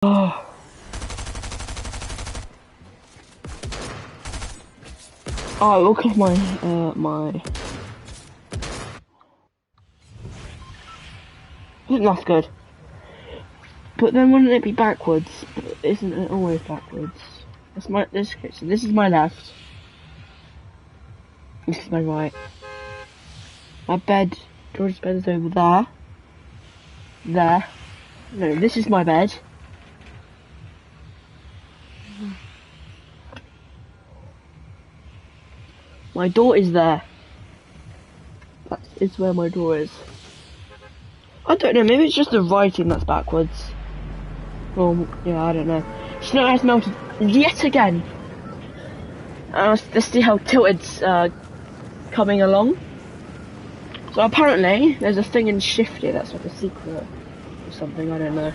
Oh. Oh, look at my. That's good. But then wouldn't it be backwards? Isn't it always backwards? This is my left. This is my right. My bed, George's bed is over there. There. No, this is my bed. My door is there. That is where my door is. I don't know, maybe it's just the writing that's backwards. Well, yeah, I don't know. Snow has melted yet again. Let's see how Tilted's coming along. So apparently, there's a thing in Shifty that's like a secret or something, I don't know.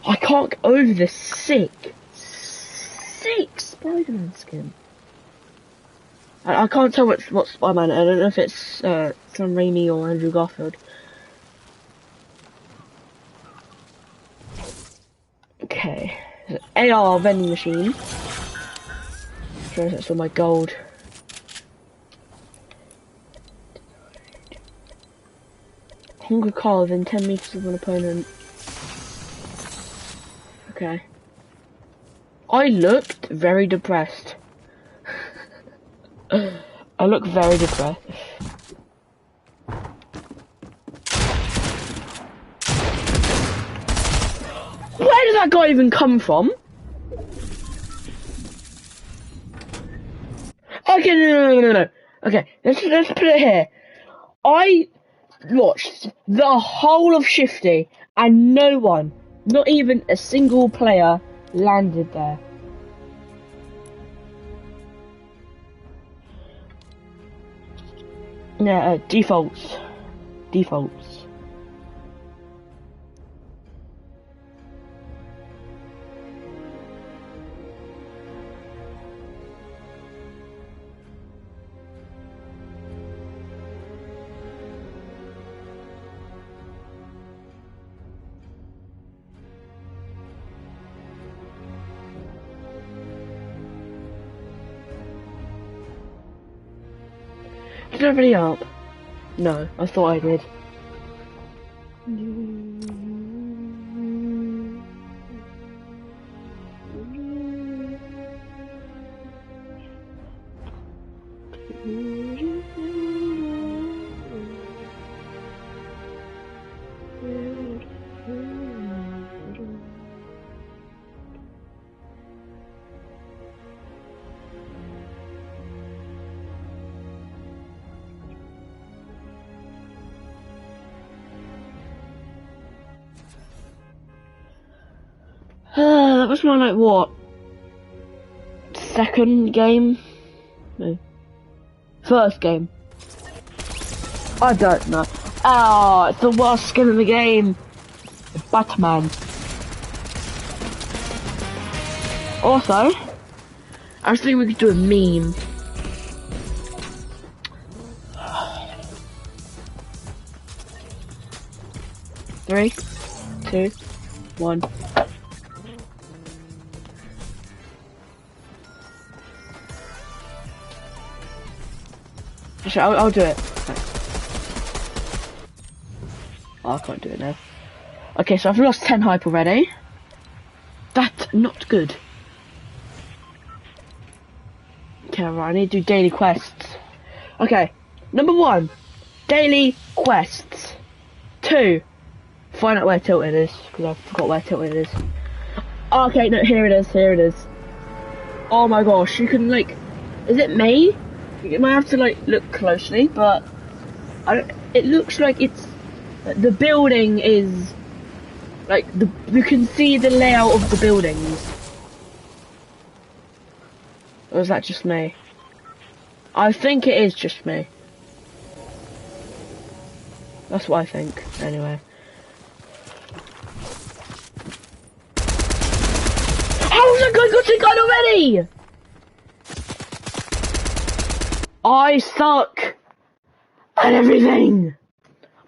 I can't get over this sick Spider-Man skin. I can't tell what's Spider-Man. I don't know if it's Sam Raimi or Andrew Garfield. Okay, AR vending machine. Sure, that's all my gold. Hunger car within 10 meters of an opponent. Okay. I looked very depressed. I look very depressed. Where did that guy even come from? Okay, no. Okay, let's put it here. I watched the whole of Shifty and no one, not even a single player, landed there. Yeah, defaults. Did I really up? No, I thought I did. That was my, like, what? Second game? No. First game. I don't know. Oh, it's the worst skin in the game. Batman. Also, I was thinking we could do a meme. Three, two, one. I'll do it. Oh, I can't do it now. Okay, so I've lost 10 hype already. That's not good. Okay, right, I need to do daily quests. Okay, number 1, daily quests. 2, find out where Tilted is, because I forgot where Tilted is. Okay, no, here it is. Oh my gosh, you can, like, is it May? You might have to, like, look closely, but it looks like it's, the building is, like, you can see the layout of the buildings. Or is that just me? I think it is just me. That's what I think, anyway. How's that guy got a gun already? I suck at everything.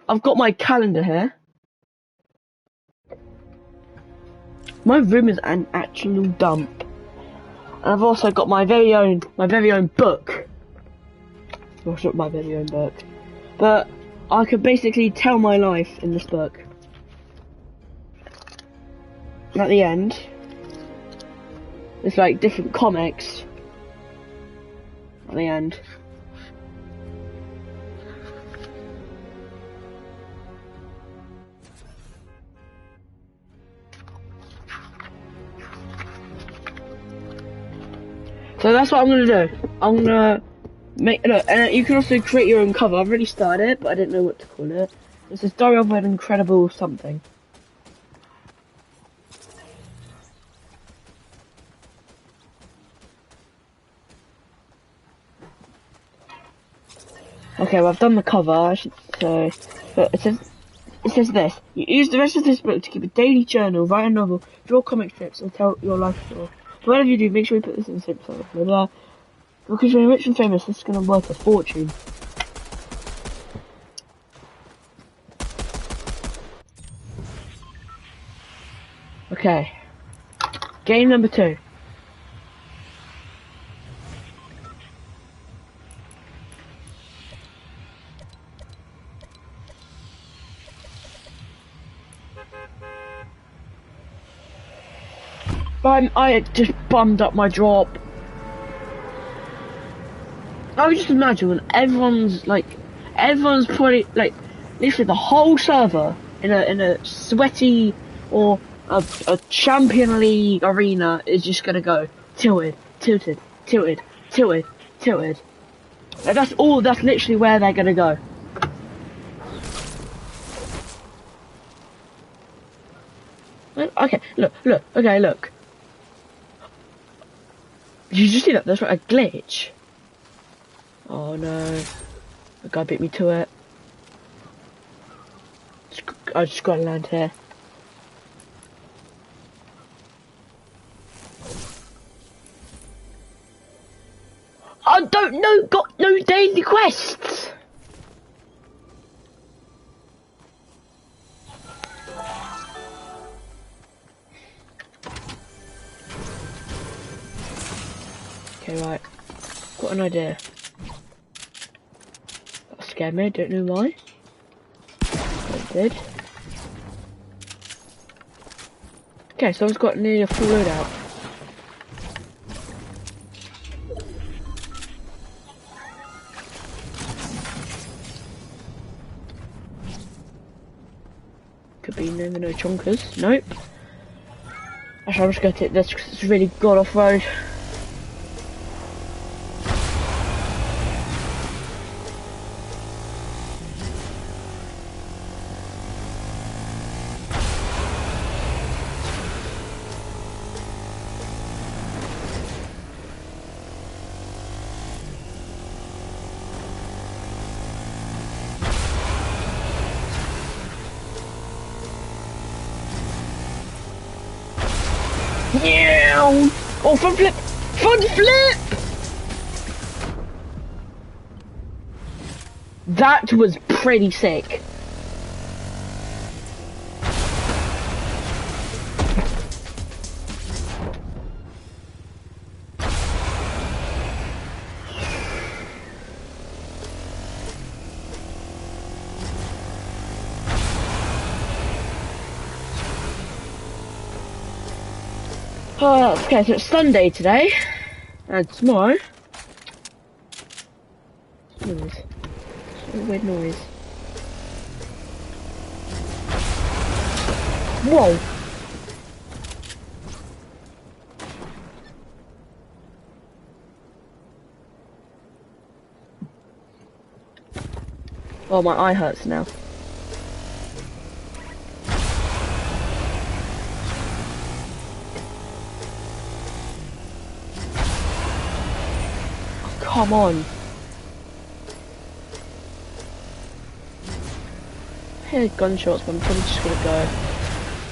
I've got my calendar here. My room is an actual dump. And I've also got my very own book. Well, it's not my very own book. But I could basically tell my life in this book. And at the end, there's like different comics. At the end. So that's what I'm gonna do. I'm gonna make look, and you can also create your own cover. I've already started it, but I didn't know what to call it. It's a story of an incredible something. Okay, well I've done the cover. I should say, but it says this. You use the rest of this book to keep a daily journal, write a novel, draw comic strips, or tell your life story. So whatever you do, make sure you put this in the same place. Because when you're rich and famous, this is going to worth a fortune. Okay. Game number 2. I just bummed up my drop. I would just imagine when everyone's probably like literally the whole server in a sweaty or a Champion League arena is just gonna go tilted. Like, that's literally where they're gonna go. Okay, look. Did you just see that? That's right, a glitch. Oh no. The guy beat me to it. I just gotta land here. I don't know, got no daily quests! Okay, right. Got an idea. That scared me, don't know why. It did. Okay, someone's got nearly a full loadout. Could be no chonkers. Nope. Actually, I'm just gonna take this because it's really god off road. Yeah! Oh, front flip! Front flip! That was pretty sick. Okay, so it's Sunday today, and tomorrow. Noise. It's a weird noise. Whoa! Oh, my eye hurts now. Come on. I hear gunshots, but I'm probably just gonna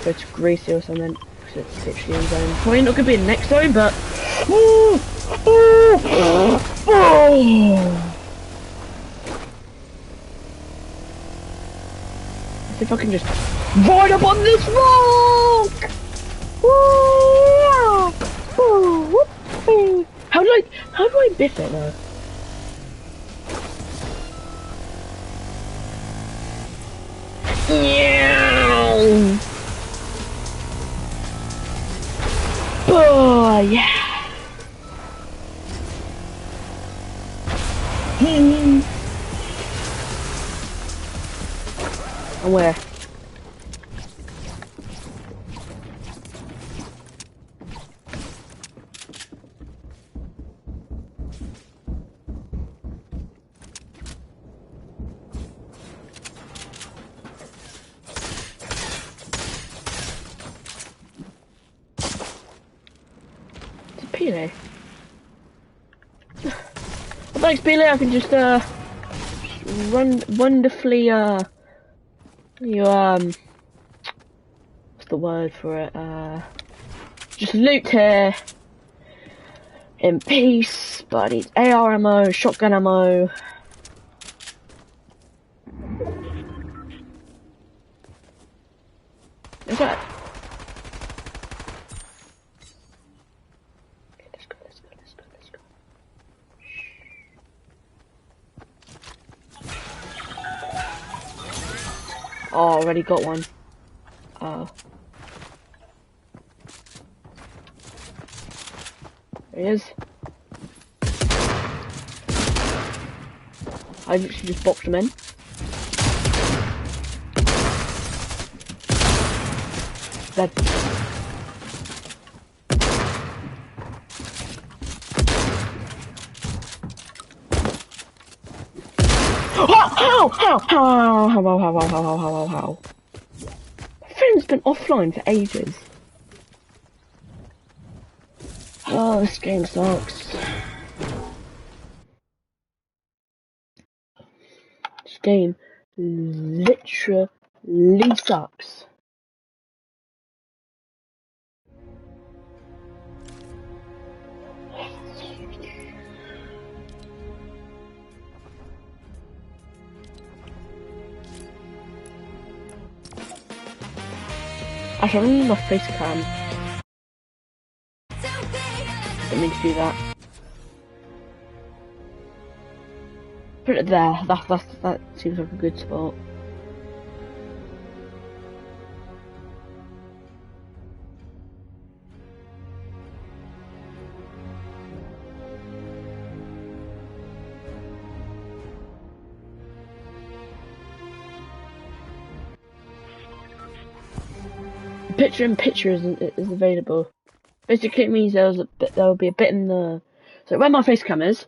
go to Greasy or something, because it's literally in zone. Probably not gonna be in the next zone, but let's see if I can just ride up on this rock! Woo! did biff it though. Yeah. Oh yeah. And where? Pele. Thanks, Pele. I can just run wonderfully. You what's the word for it? Just loot here in peace. But I need AR ammo, shotgun ammo. What's that? Let's go. Oh, already got one. There he is. I literally just boxed him in. Dead. How? My friend's been offline for ages. Oh, this game sucks. This game literally sucks. Actually, I'm gonna my face cam. Didn't mean to do that. Put it there. That seems like a good spot. Picture-in-picture is available. Basically, it means there will be a bit in the. So where my face cam is,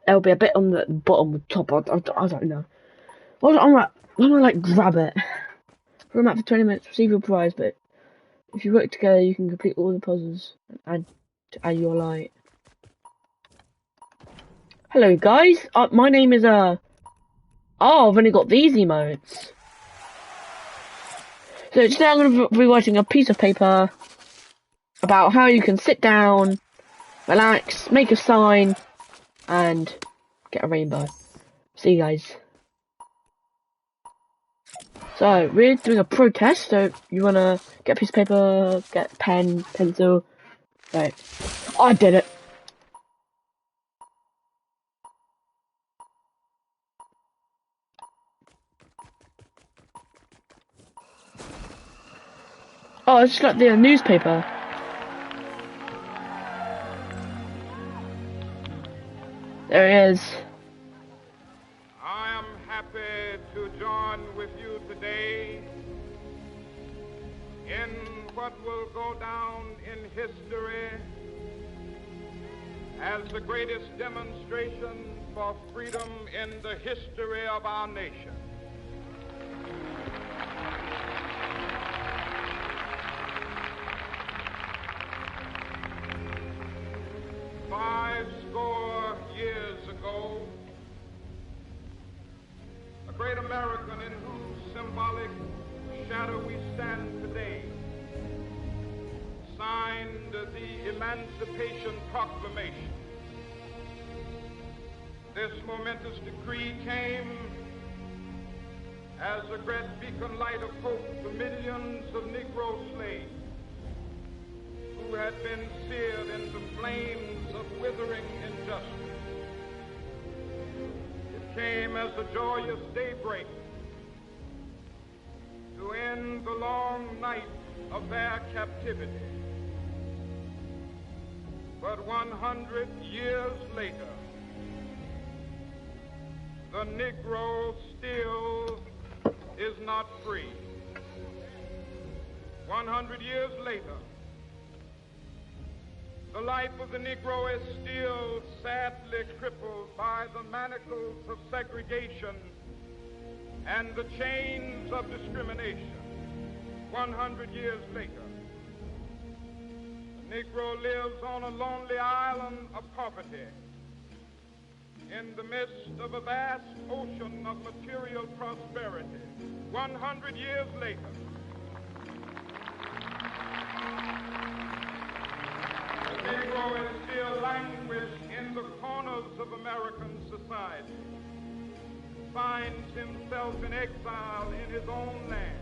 there will be a bit on the bottom, or top. I don't know. I'm like grab it. Run out for 20 minutes, receive your prize. But if you work together, you can complete all the puzzles and add your light. Hello, guys. My name is Oh, I've only got these emotes. So today I'm going to be writing a piece of paper about how you can sit down, relax, make a sign, and get a rainbow. See you guys. So we're doing a protest, so you want to get a piece of paper, get pen, pencil. Right. I did it. Oh, it's just like the newspaper. There he is. I am happy to join with you today in what will go down in history as the greatest demonstration for freedom in the history of our nation. Five score years ago, a great American in whose symbolic shadow we stand today signed the Emancipation Proclamation. This momentous decree came as a great beacon light of hope to millions of Negro slaves who had had been seared in the flames of withering injustice. It came as a joyous daybreak to end the long night of their captivity. But 100 years later, the Negro still is not free. 100 years later, the life of the Negro is still sadly crippled by the manacles of segregation and the chains of discrimination. 100 years later, the Negro lives on a lonely island of poverty in the midst of a vast ocean of material prosperity. 100 years later, the Negro is still languished in the corners of American society, finds himself in exile in his own land.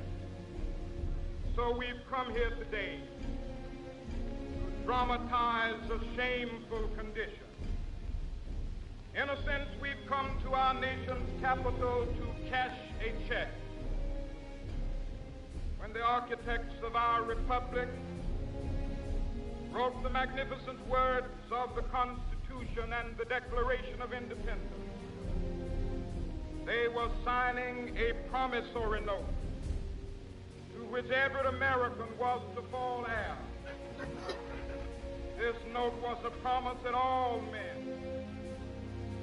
So we've come here today to dramatize a shameful condition. In a sense, we've come to our nation's capital to cash a check. When the architects of our republic wrote the magnificent words of the Constitution and the Declaration of Independence, they were signing a promissory note to which every American was to fall heir. This note was a promise that all men,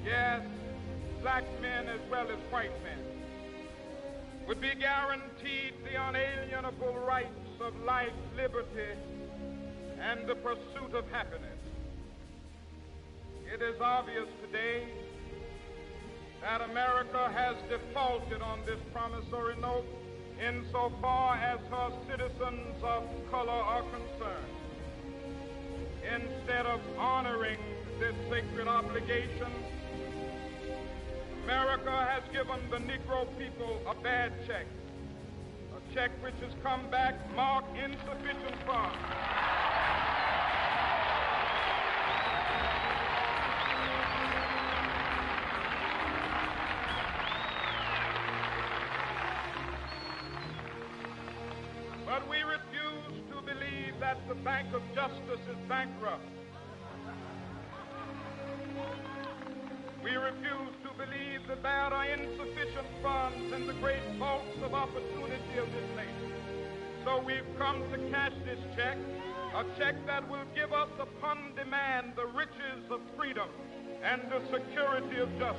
yes, black men as well as white men, would be guaranteed the unalienable rights of life, liberty, and the pursuit of happiness. It is obvious today that America has defaulted on this promissory note insofar as her citizens of color are concerned. Instead of honoring this sacred obligation, America has given the Negro people a bad check, a check which has come back marked insufficient funds. But we refuse to believe that the Bank of Justice is bankrupt. We refuse to believe that there are insufficient funds in the great vaults of opportunity of this nation. So we've come to cash this check, a check that will give us upon demand the riches of freedom and the security of justice.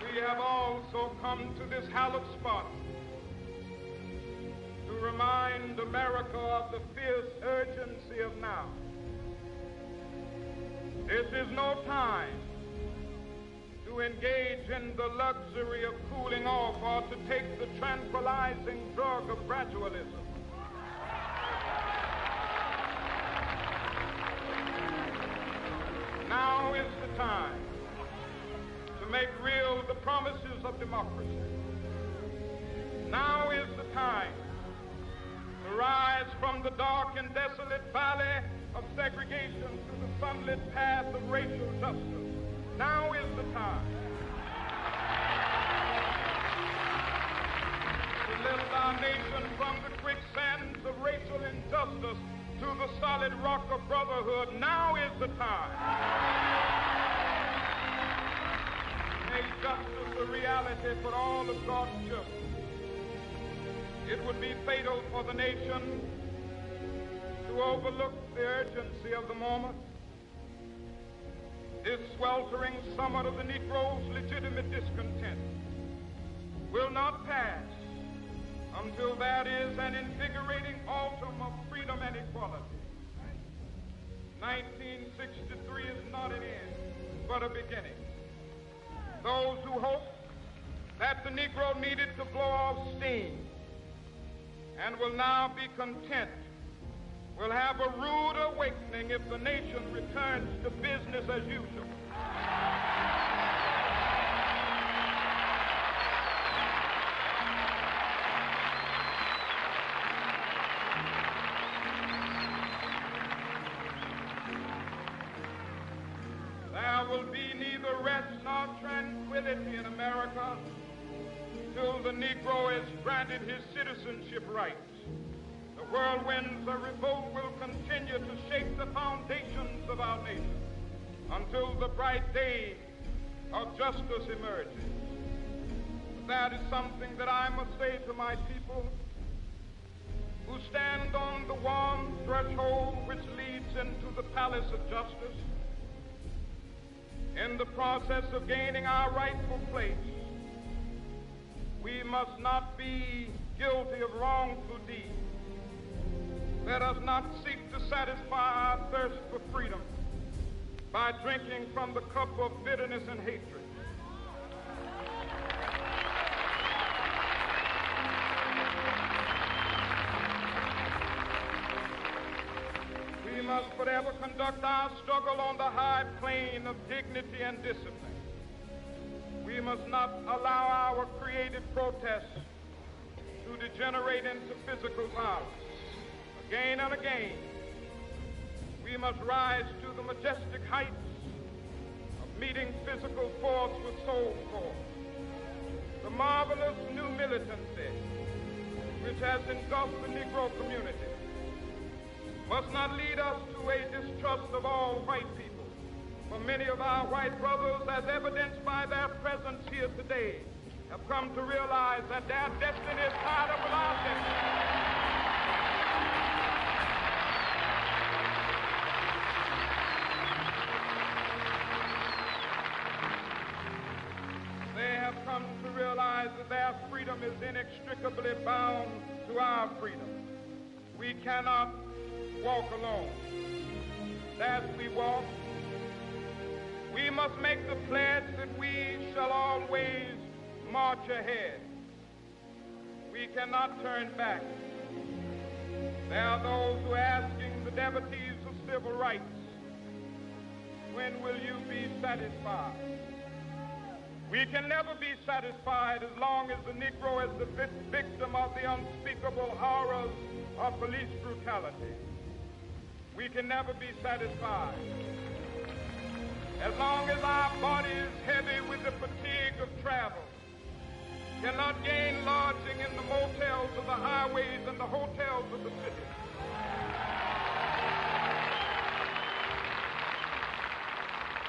We have also come to this hallowed spot to remind America of the fierce urgency of now. This is no time to engage in the luxury of cooling off or to take the tranquilizing drug of gradualism. Now is the time to make real the promises of democracy. Now is the time to rise from the dark and desolate valley of segregation to the sunlit path of racial justice. Now is the time to lift our nation from the quicksands of racial injustice to the solid rock of brotherhood. Now is the time. Make justice a reality for all of God's children. It would be fatal for the nation to overlook the urgency of the moment. This sweltering summit of the Negro's legitimate discontent will not pass until there is an invigorating autumn of freedom and equality. 1963 is not an end, but a beginning. Those who hope that the Negro needed to blow off steam and will now be content will have a rude awakening if the nation returns to business as usual. will be neither rest nor tranquility in America till the Negro is granted his citizenship rights. The whirlwinds of revolt will continue to shake the foundations of our nation until the bright day of justice emerges. But that is something that I must say to my people who stand on the warm threshold which leads into the palace of justice. In the process of gaining our rightful place, we must not be guilty of wrongful deeds. Let us not seek to satisfy our thirst for freedom by drinking from the cup of bitterness and hatred. We must forever conduct our struggle on the high plane of dignity and discipline. We must not allow our creative protests to degenerate into physical violence. Again and again, we must rise to the majestic heights of meeting physical force with soul force. The marvelous new militancy which has engulfed the Negro community must not lead us to a distrust of all white people. For many of our white brothers, as evidenced by their presence here today, have come to realize that their destiny is tied up with our destiny. They have come to realize that their freedom is inextricably bound to our freedom. We cannot walk alone. As we walk, we must make the pledge that we shall always march ahead. We cannot turn back. There are those who are asking the devotees of civil rights, when will you be satisfied? We can never be satisfied as long as the Negro is the victim of the unspeakable horrors of police brutality. We can never be satisfied as long as our body is heavy with the fatigue of travel, cannot gain lodging in the motels of the highways and the hotels of the city.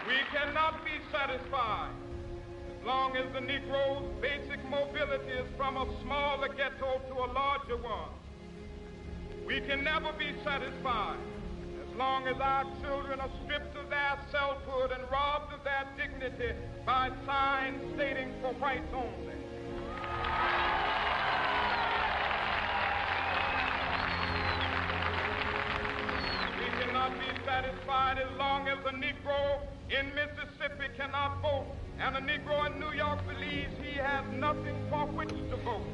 We cannot be satisfied as long as the Negro's basic mobility is from a smaller ghetto to a larger one. We can never be satisfied as long as our children are stripped of their selfhood and robbed of their dignity by signs stating for whites only. We cannot be satisfied as long as the Negro in Mississippi cannot vote and a Negro in New York believes he has nothing for which to vote.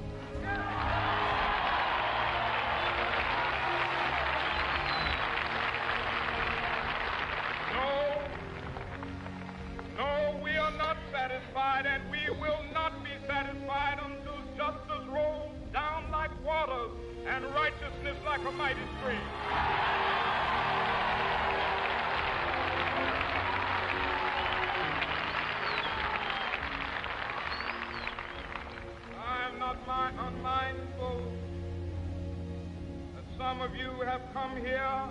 No, we are not satisfied, and we will not be satisfied until justice rolls down like waters and righteousness like a mighty stream. I am not unmindful that some of you have come here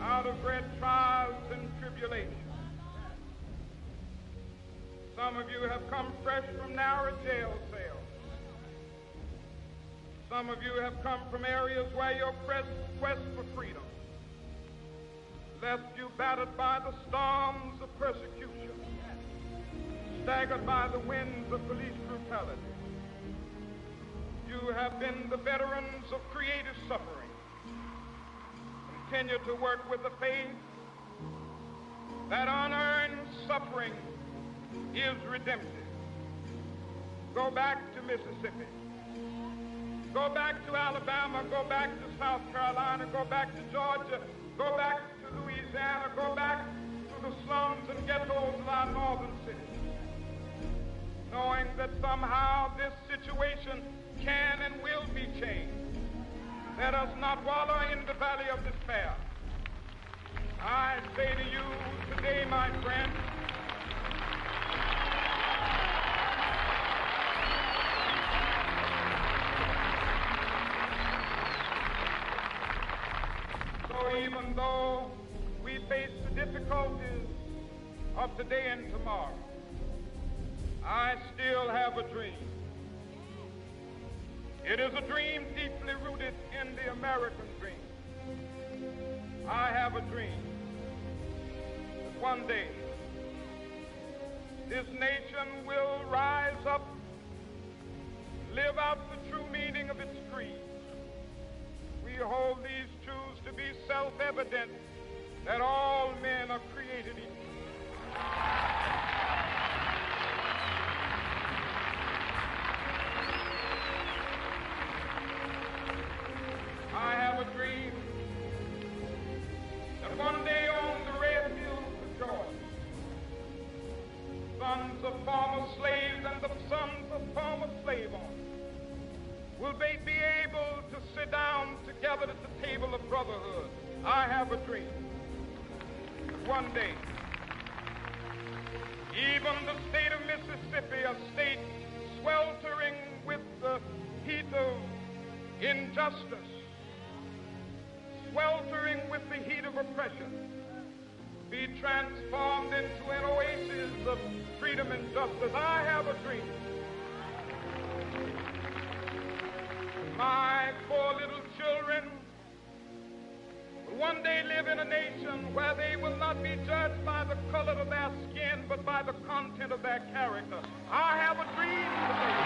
out of great trials and tribulations. Some of you have come fresh from narrow jail cells. Some of you have come from areas where your quest for freedom left you battered by the storms of persecution, staggered by the winds of police brutality. You have been the veterans of creative suffering. Continue to work with the faith that unearned suffering is redemptive. Go back to Mississippi. Go back to Alabama. Go back to South Carolina. Go back to Georgia. Go back to Louisiana. Go back to the slums and ghettos of our northern cities, knowing that somehow this situation can and will be changed. Let us not wallow in the valley of despair. I say to you today, my friend, so even though we face the difficulties of today and tomorrow, I still have a dream. It is a dream deeply rooted in the American dream. I have a dream that one day this nation will rise up, live out the true meaning of its creed. We hold these truths to be self-evident, that all men are created equal. I have a dream that one day on the red hills of Georgia, sons of former slaves and the sons of former slave owners will they be able to sit down together at the table of brotherhood. I have a dream that one day even the state of Mississippi, a state sweltering with the heat of injustice, sweltering with the heat of oppression, be transformed into an oasis of freedom and justice. I have a dream. My poor little children will one day live in a nation where they will not be judged by the color of their skin, but by the content of their character. I have a dream today.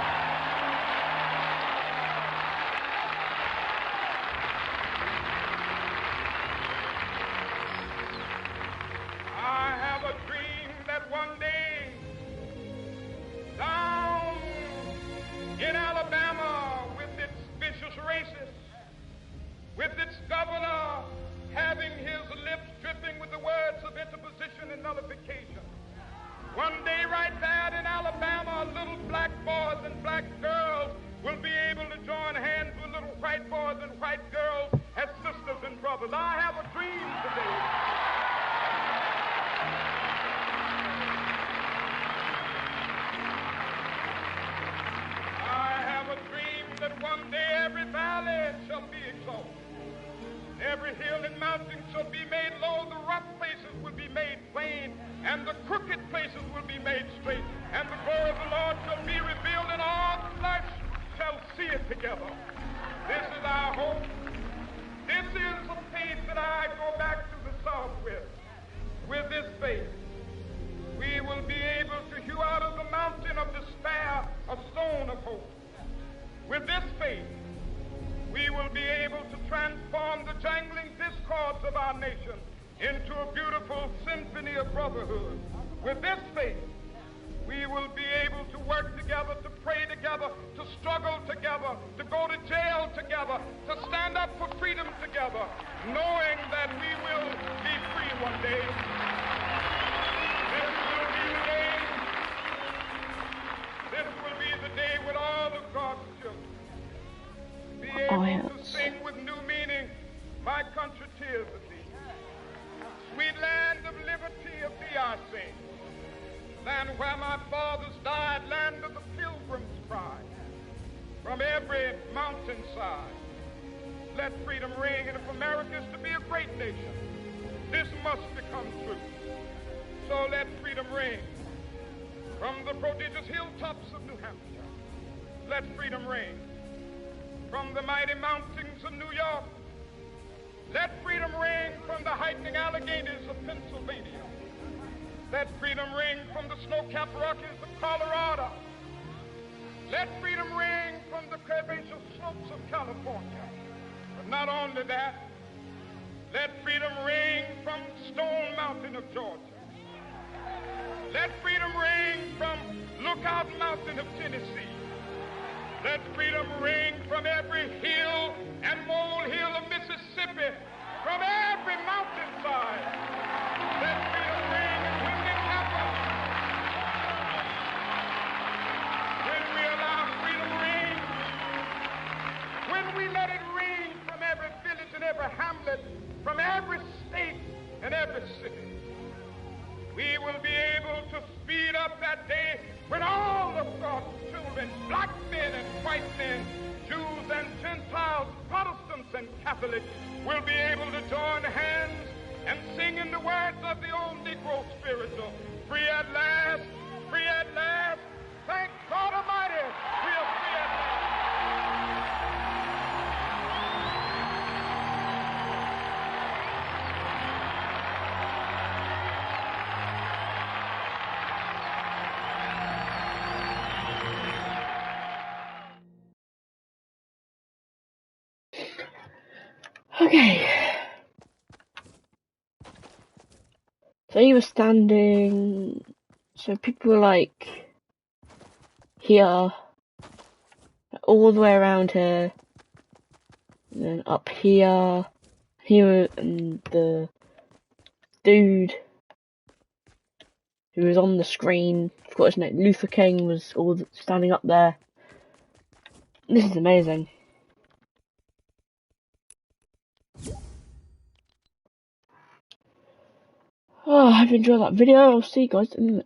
I have a dream that one day down in Alabama, with its vicious racists, with its governor having his lips dripping with the words of interposition and nullification, one day right there in Alabama, little black boys and black girls will be able to join hands with little white boys and white girls as sisters and brothers. I have a dream today. A dream that one day every valley shall be exalted, every hill and mountain shall be made low, the rough places will be made plain, and the crooked places will be made straight, and the glory of the Lord shall be revealed, and all flesh shall see it together. This is our hope. This is the faith that I go back to the South with. With this faith, we will be able to hew out of the mountain of despair a stone of hope. With this faith, we will be able to transform the jangling discords of our nation into a beautiful symphony of brotherhood. With this faith, we will be able to work together, to pray together, to struggle together, to go to jail together, to stand up for freedom together, knowing that we will be free one day. This will be the day with all of God's children. Be able to sing with new meaning, my country, tears of thee. Sweet land of liberty, of thee I sing. Land where my fathers died, land of the pilgrim's pride. From every mountainside, let freedom ring. And if America is to be a great nation, this must become true. So let freedom ring. From the prodigious hilltops of New Hampshire, let freedom ring. From the mighty mountains of New York, let freedom ring. From the heightening Alleghenies of Pennsylvania, let freedom ring. From the snow-capped Rockies of Colorado, let freedom ring. From the curvaceous slopes of California. But not only that, let freedom ring from Stone Mountain of Georgia. Let freedom ring from Lookout Mountain of Tennessee. Let freedom ring from every hill and molehill of Mississippi, from every mountainside. Let freedom ring, and when it happens, when we allow freedom ring, when we let it ring from every village and every hamlet, from every state and every to speed up that day when all of God's children, black men and white men, Jews and Gentiles, Protestants and Catholics, will be able to join hands and sing in the words of the old Negro spiritual, free at last, free at last, thank God Almighty, we are free at last. Okay. So you were standing, so people were like here, all the way around here, and then up here, and the dude who was on the screen, of course, his name, Luther King, was all standing up there. This is amazing. Oh, I hope you enjoyed that video. I'll see you guys in